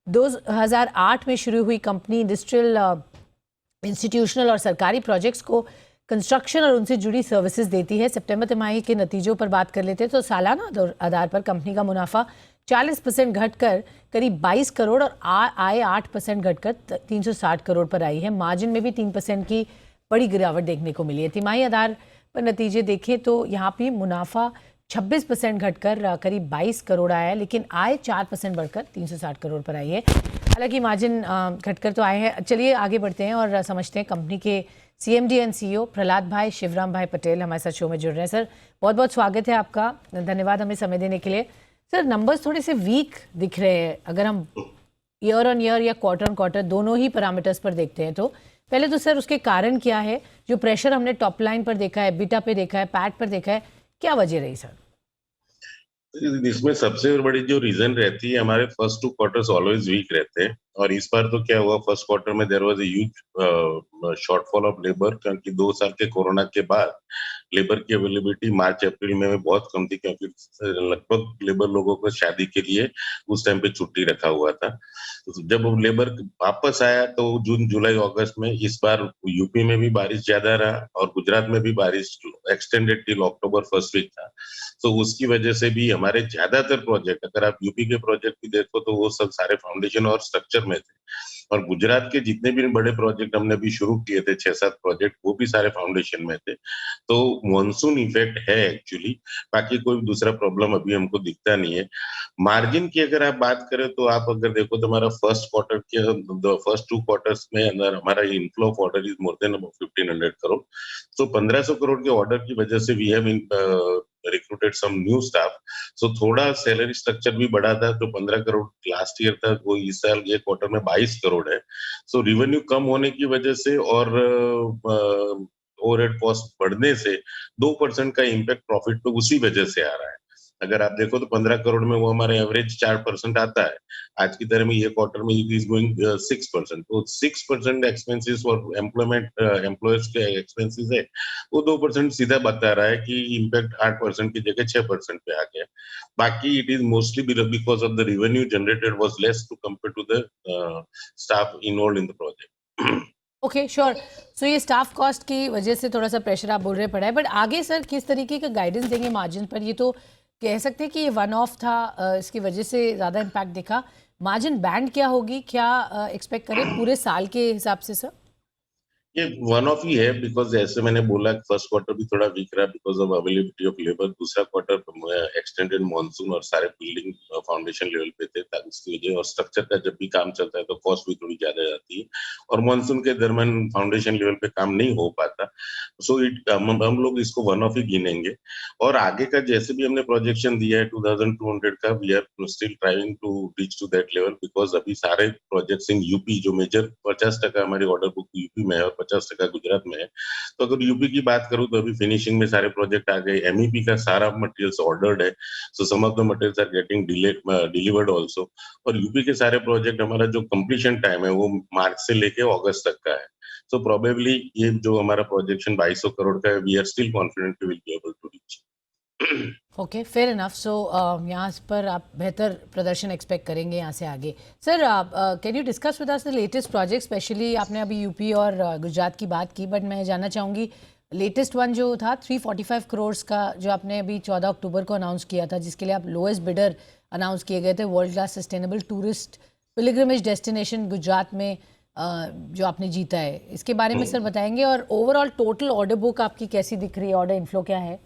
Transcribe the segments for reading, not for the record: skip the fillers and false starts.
2008 में शुरू हुई कंपनी इंडस्ट्रियल, इंस्टीट्यूशनल और सरकारी प्रोजेक्ट्स को कंस्ट्रक्शन और उनसे जुड़ी सर्विसेज देती है। सितंबर तिमाही के नतीजों पर बात कर लेते हैं तो सालाना आधार पर कंपनी का मुनाफा 40% घटकर करीब 22 करोड़ और आय 8% घटकर 360 करोड़ पर आई है। मार्जिन में भी 3% की बड़ी गिरावट देखने को मिली है। तिमाही आधार पर नतीजे देखें तो यहाँ पे मुनाफा 26% घटकर करीब 22 करोड़ आया है, लेकिन आय 4% बढ़कर 360 करोड़ पर आई है। हालांकि मार्जिन घटकर तो आए हैं। चलिए आगे बढ़ते हैं और समझते हैं कंपनी के सीएमडी एंड सीईओ प्रहलाद भाई शिवराम भाई पटेल हमारे साथ शो में जुड़ रहे हैं। सर बहुत बहुत स्वागत है आपका, धन्यवाद हमें समय देने के लिए। सर नंबर्स थोड़े से वीक दिख रहे हैं अगर हम ईयर ऑन ईयर या क्वार्टर ऑन क्वार्टर दोनों ही पैरामीटर्स पर देखते हैं तो। पहले तो सर उसके कारण क्या है? जो प्रेशर हमने टॉप लाइन पर देखा है, बीटा पे देखा है, पैट पर देखा है, क्या वजह रही सर? इसमें सबसे बड़ी जो रीजन रहती है, हमारे फर्स्ट 2 क्वार्टर्स ऑलवेज वीक रहते हैं। और इस बार तो क्या हुआ, फर्स्ट क्वार्टर में there was a huge shortfall of labour, क्योंकि 2 साल के कोरोना के बाद लेबर की अवेलेबिलिटी मार्च अप्रैल में बहुत कम थी, क्योंकि लगभग लेबर लोगों को शादी के लिए उस टाइम पे छुट्टी रखा हुआ था। तो जब वो लेबर वापस आया तो जून जुलाई अगस्त में इस बार यूपी में भी बारिश ज्यादा रहा और गुजरात में भी बारिश extended till October first week था। तो उसकी वजह से भी हमारे ज्यादातर प्रोजेक्ट, अगर आप यूपी के प्रोजेक्ट भी देखो तो वो सब सारे फाउंडेशन और स्ट्रक्चर में थे। और गुजरात के जितने भी बड़े प्रोजेक्ट हमने अभी शुरू किए थे, 6-7 प्रोजेक्ट, वो भी सारे फाउंडेशन में थे। तो मॉनसून इफेक्ट है एक्चुअली, बाकी कोई दूसरा प्रॉब्लम अभी हमको दिखता नहीं है। मार्जिन की अगर आप बात करें तो आप अगर देखो तो हमारा फर्स्ट क्वार्टर के फर्स्ट 2 क्वार्टर्स में अंदर हमारा inflow of order is more than 1500 crore. तो 1500 करोड़ के ऑर्डर की वजह से we have recruited some new staff. So थोड़ा सैलरी स्ट्रक्चर भी बढ़ा था, तो 15 करोड़ लास्ट ईयर था, वो इस साल ये क्वार्टर में 22 करोड़ है। सो रिवेन्यू कम होने की वजह से और ओवरहेड कॉस्ट बढ़ने से 2% का इम्पैक्ट प्रॉफिट पे उसी वजह से आ रहा है। अगर आप देखो तो 15 करोड़ में वो हमारे एवरेज 4% आता है, आज की तरह में ये क्वार्टर में इट इज गोइंग 6%। तो 6% एक्सपेंसेस और एम्प्लॉयमेंट एम्प्लॉयर्स के एक्सपेंसेस है, वो 2% सीधा बता रहा है कि इम्पैक्ट 8% की जगह 6% पे आ गया। बाकी it is mostly because of the revenue generated was less to compare to the staff involve in the project. Okay sure. So ये स्टाफ कॉस्ट की वजह से थोड़ा सा प्रेशर आप बोल रहे पड़ा है, बट आगे सर किस तरीके का गाइडेंस देंगे मार्जिन पर? ये तो कह सकते हैं कि ये वन ऑफ था, इसकी वजह से ज़्यादा इम्पैक्ट दिखा। मार्जिन बैंड क्या होगी, क्या एक्सपेक्ट करें पूरे साल के हिसाब से सर? ये वन ऑफ ही है, बिकॉज जैसे मैंने बोला फर्स्ट क्वार्टर भी थोड़ा वीक रहा because of availability of labour. दूसरा क्वार्टर एक्सटेंडेड मॉनसून और सारे बिल्डिंग फाउंडेशन लेवल पे थे, उसकी वजह और स्ट्रक्चर का जब भी काम चलता है तो कॉस्ट भी थोड़ी ज्यादा जाती है, और मॉनसून के दरमियान फाउंडेशन लेवल पे काम नहीं हो पाता। सो इट हम लोग इसको वन ऑफ ही गिनेंगे। और आगे का जैसे भी हमने प्रोजेक्शन दिया है 2200 का, we are still trying to reach to that level, because अभी सारे प्रोजेक्ट्स इन यूपी, जो मेजर 50% हमारी ऑर्डर बुक यूपी में है और 50% गुजरात में है। तो अगर यूपी की बात करूं तो अभी फिनिशिंग में सारे प्रोजेक्ट आ गए, एमईपी का सारा मटेरियल्स ऑर्डर्ड है। So some of the materials are getting delivered also. और यूपी के सारे प्रोजेक्ट, हमारा जो कंप्लीशन टाइम है वो मार्च से लेके अगस्त तक का है। सो प्रोबेबली ये जो हमारा प्रोजेक्शन 2200 करोड़ का है, we are still confident we will be able to reach. Okay fair enough. So यहाँ पर आप बेहतर प्रदर्शन एक्सपेक्ट करेंगे यहाँ से आगे। Sir can you discuss with us the latest project? Specially आपने अभी यूपी और गुजरात की बात की, बट मैं जानना चाहूँगी लेटेस्ट वन जो था 345 करोड़ का, जो आपने अभी 14 अक्टूबर को अनाउंस किया था, जिसके लिए आप लोएस्ट बिडर अनाउंस किए गए थे, world class sustainable tourist pilgrimage destination Gujarat में, जो आपने जीता है, इसके बारे में सर बताएंगे? और ओवरऑल टोटल ऑर्डर बुक आपकी कैसी दिख रही है, ऑर्डर इनफ्लो क्या है?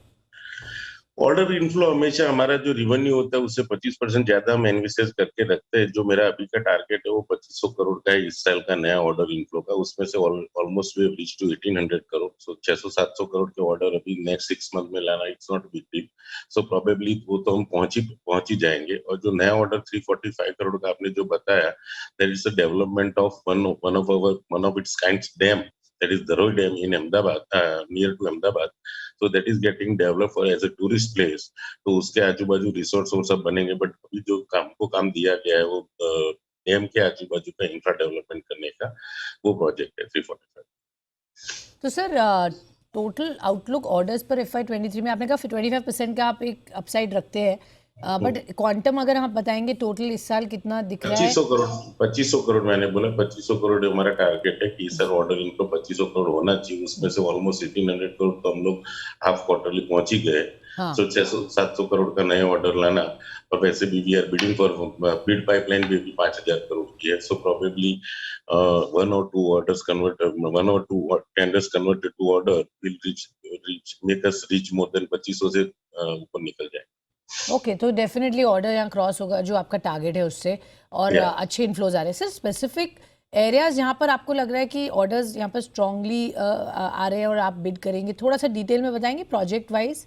ऑर्डर इनफ्लो हमेशा हमारा जो रिवेन्यू होता है उससे 25% ज्यादा हम एनविसेज करके रखते हैं। जो मेरा अभी का टारगेट है वो 2500 करोड़ का है इस साल का नया ऑर्डर इनफ्लो का। उसमें से almost we have reach to 1800 crore. So 600-700 crore के ऑर्डर अभी नेक्स्ट 6 मंथ में लाना, it's not big deal. So probably वो तो हम पहुंच ही जाएंगे। और जो नया ऑर्डर 345 करोड़ का आपने जो बताया, that is the development of one of its kind dam, that is Dharoi Dam in Ahmedabad, near to Ahmedabad. So that is getting developed for as a tourist place. तो उसके आजू बाजू रिसोर्ट और सब बनेंगे, बट अभी जो काम दिया गया है वो डैम के आजू बाजू का इंफ्रा डेवलपमेंट करने का वो प्रोजेक्ट है 345। तो सर टोटल आउटलुक ऑर्डर्स पर FY23 में आपने कहा 25% का आप एक अपसाइड रखते हैं, बट क्वांटम अगर आप बताएंगे टोटल इस साल कितना दिख रहा है? 2500 करोड़ मैंने बोला, 2500 करोड़ हमारा टारगेट है कि इस साल ऑर्डर इनको 2500 करोड़ होना चाहिए। उसमें से ऑलमोस्ट 1800 करोड़ तो हम लोग हाफ क्वार्टरली पहुंच ही गए। हाँ। सो 600-700 करोड़ का नया ऑर्डर लाना, और वैसे भी we are bidding for bid pipeline भी 5000 करोड़ की है। सो प्रोबेबली वन और two tenders converted to order will reach make us reach more than 2500 से ऊपर निकल जाए। ओके, तो डेफिनेटली ऑर्डर यहाँ क्रॉस होगा जो आपका टारगेट है उससे, और या अच्छे इन्फ्लोज आ रहे हैं। सर स्पेसिफिक एरियाज जहाँ पर आपको लग रहा है कि ऑर्डर्स यहाँ पर स्ट्रांगली आ रहे हैं और आप बिड करेंगे, थोड़ा सा डिटेल में बताएंगे प्रोजेक्ट वाइज?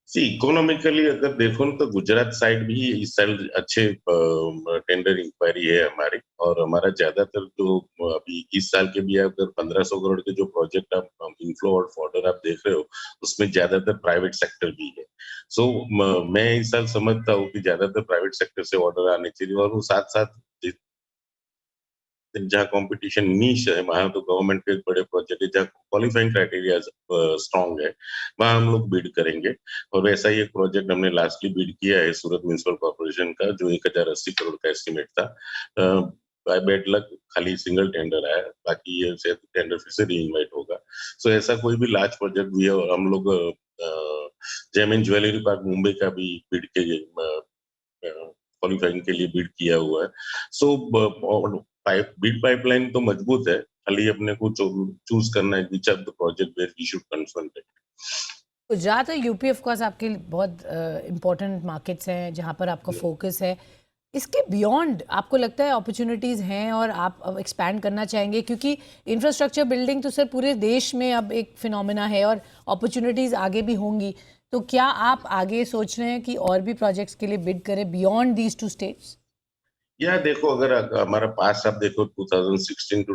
सी इकोनॉमिकली अगर देखो ना, तो गुजरात साइड भी इस साल अच्छे टेंडर इंक्वायरी है हमारी, और हमारा ज्यादातर जो अभी इस साल के भी अगर 1500 करोड़ के जो प्रोजेक्ट आप इनफ्लो और ऑर्डर आप देख रहे हो, उसमें ज्यादातर प्राइवेट सेक्टर भी है। सो मैं इस साल समझता हूँ कि ज्यादातर प्राइवेट सेक्टर से ऑर्डर आने चाहिए, और वो साथ साथ जहाँ कंपटीशन नीश है, वहां तो गवर्नमेंट के बड़े प्रोजेक्ट है जहाँ क्वालिफाइंग क्राइटेरिया स्ट्रांग है, वहां हम लोग बिड करेंगे। और वैसा ही एक प्रोजेक्ट हमने लास्टली बिड किया है सूरत म्युनिसिपल कॉर्पोरेशन का, जो 1080 करोड़ का एस्टिमेट था। बाय बैड लक खाली सिंगल टेंडर आया, बाकी ये शायद टेंडर फिर से री इन्वाइट होगा। सो ऐसा कोई भी लार्ज प्रोजेक्ट भी है, और हम लोग जैमिन ज्वेलरी पार्क मुंबई का भी बिड के क्वालिफाइंग के लिए बिड किया हुआ है। सो बिड पाइपलाइन तो मजबूत है, खाली अपने को चूज करना है which are the project where we should concentrate. Gujarat और यूपी ऑफ कोर्स आपके बहुत इम्पोर्टेंट मार्केट्स हैं जहाँ पर आपका फोकस है। इसके बियॉन्ड आपको लगता है अपॉर्चुनिटीज़ हैं और आप अब एक्सपैंड करना चाहेंगे, क्योंकि इंफ्रास्ट्रक्चर बिल्डिंग तो सर पूरे देश में अब एक फिनोमेना है और अपॉर्चुनिटीज़ आगे भी होंगी, तो क्या आप आगे सोच रहे हैं कि और भी प्रोजेक्ट्स के लिए बिड करें बियॉन्ड दीज टू स्टेट्स? या देखो, अगर हमारा पास आप देखो 2016 टू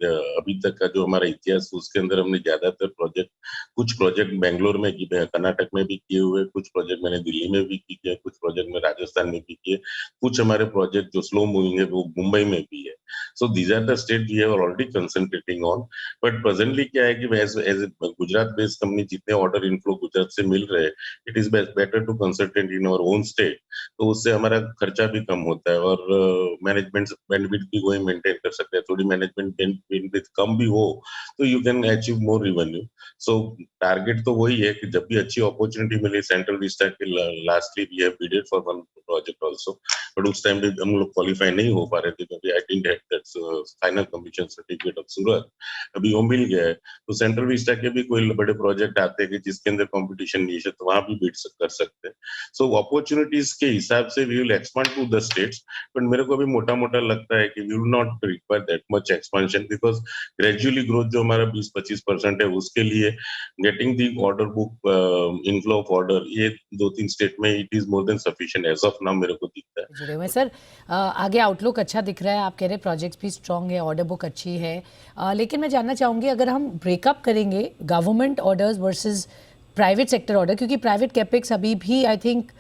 अभी तक का जो हमारा इतिहास, उसके अंदर हमने ज्यादातर प्रोजेक्ट, कुछ प्रोजेक्ट बेंगलोर में किए, कर्नाटक में भी किए हुए, कुछ प्रोजेक्ट मैंने दिल्ली में भी किए, कुछ प्रोजेक्ट में राजस्थान में भी किए, कुछ हमारे प्रोजेक्ट जो स्लो मूविंग है वो मुंबई में भी है। So these are the state we are already concentrating on. But presently क्या है कि एज गुजरात बेस्ड कंपनी जितने ऑर्डर इनफ्लो गुजरात से मिल रहे हैं, it is better to concentrate in our own state. तो उससे हमारा खर्चा भी कम होता है, और मैनेजमेंट बैंडविड्थ भी वही मेंटेन कर सकते हैं। थोड़ी मैनेजमेंट बैंडविड्थ कम भी हो तो you can achieve more revenue. So target तो वही है कि जब भी अच्छी अपॉर्चुनिटी मिले, सेंट्रल विस्टा के lastly we have bidded for one project also, but उस टाइम पे हम लोग क्वालिफाई नहीं हो पा रहे थे क्योंकि I didn't have that final completion certificate of Surat. अभी वो मिल गया है, तो सेंट्रल विस्टा के भी कोई बड़े प्रोजेक्ट आते हैं कि जिसके अंदर कंपटीशन नहीं है, तो वहां भी बिड कर सकते हैं। सो अपॉर्चुनिटीज के हिसाब से we will expand to the states, but मेरे को अभी मोटा मोटा लगता है कि we will not require that much expansion, because gradually growth जो हमारा 20-25% है, उसके लिए getting the order book inflow of order, ये 2-3 स्टेट में it is more than sufficient as of now मेरे को दिखता है। जुड़े हुए सर, आगे आउटलुक अच्छा दिख रहा है, आप कह रहे हैं प्रोजेक्ट्स भी स्ट्रांग है, ऑर्डर बुक अच्छी है, लेकिन मैं जानना चाहूँगी अगर हम ब्रेकअप करेंगे government orders versus private sector order, क्योंकि प्राइवेट कैपेक्स अभी भी आई थिंक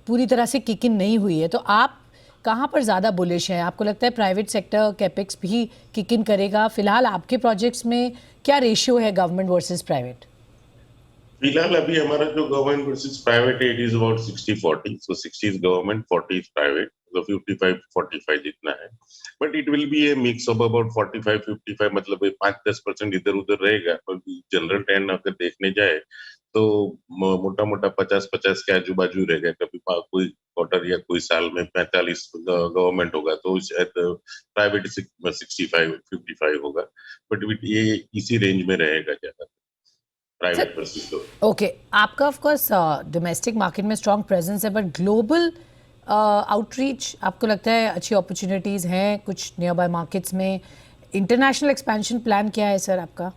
पूरी तरह से किक इन नहीं हुई है, तो आप कहाँ पर ज़्यादा बुलिश हैं? आपको लगता है प्राइवेट सेक्टर कैपेक्स भी किक इन करेगा? फिलहाल आपके प्रोजेक्ट्स में क्या रेशियो है गवर्नमेंट वर्सेस प्राइवेट? फिलहाल अभी हमारा जो गवर्नमेंट वर्सेस प्राइवेट है, it is about 60-40, so 60 is government, 40 is private, तो 55-45 जितना है। But it will be A mix of about 45-55, मतलब 5-10% इधर उधर रहेगा, पर जनरल ट्रेंड अगर देखने जाए तो मोटा मोटा 50-50 के आजू बाजू रहेगा। कभी कोई क्वार्टर या कोई साल में 45 गवर्नमेंट होगा, तो शायद प्राइवेट 65-55 होगा, बट ये इसी रेंज में रहेगा ज्यादा, प्राइवेट वर्सेस गवर्नमेंट। ओके, आपका ऑफ कोर्स डोमेस्टिक मार्केट में स्ट्रॉन्ग प्रेजेंस है, बट ग्लोबल आउटरीच आपको लगता है अच्छी अपॉर्चुनिटीज़ हैं कुछ नियर बाय मार्केट्स में? इंटरनेशनल एक्सपेंशन प्लान क्या है सर आपका?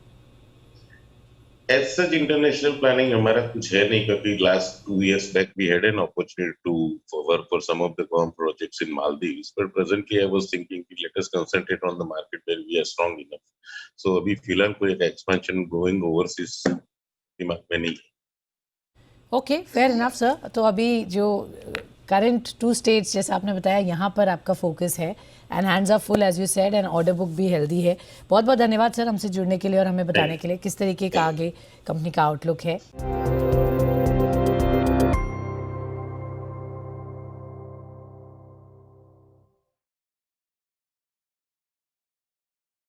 As such, international planning हमारा कुछ है नहीं, क्योंकि last 2 years back we had an opportunity to work for some of the firm projects in Maldives, but presently I was thinking कि let us concentrate on the market where we are strong enough. So अभी फिलहाल कोई एक expansion going overseas दिमाग में नहीं है। Okay, fair enough sir. तो अभी जो करंट 2 स्टेट्स जैसा आपने बताया यहाँ पर आपका फोकस है, and hands are full as you said, and order book भी हेल्दी है। बहुत बहुत धन्यवाद सर हमसे जुड़ने के लिए और हमें बताने के लिए किस तरीके का आगे कंपनी का आउटलुक है।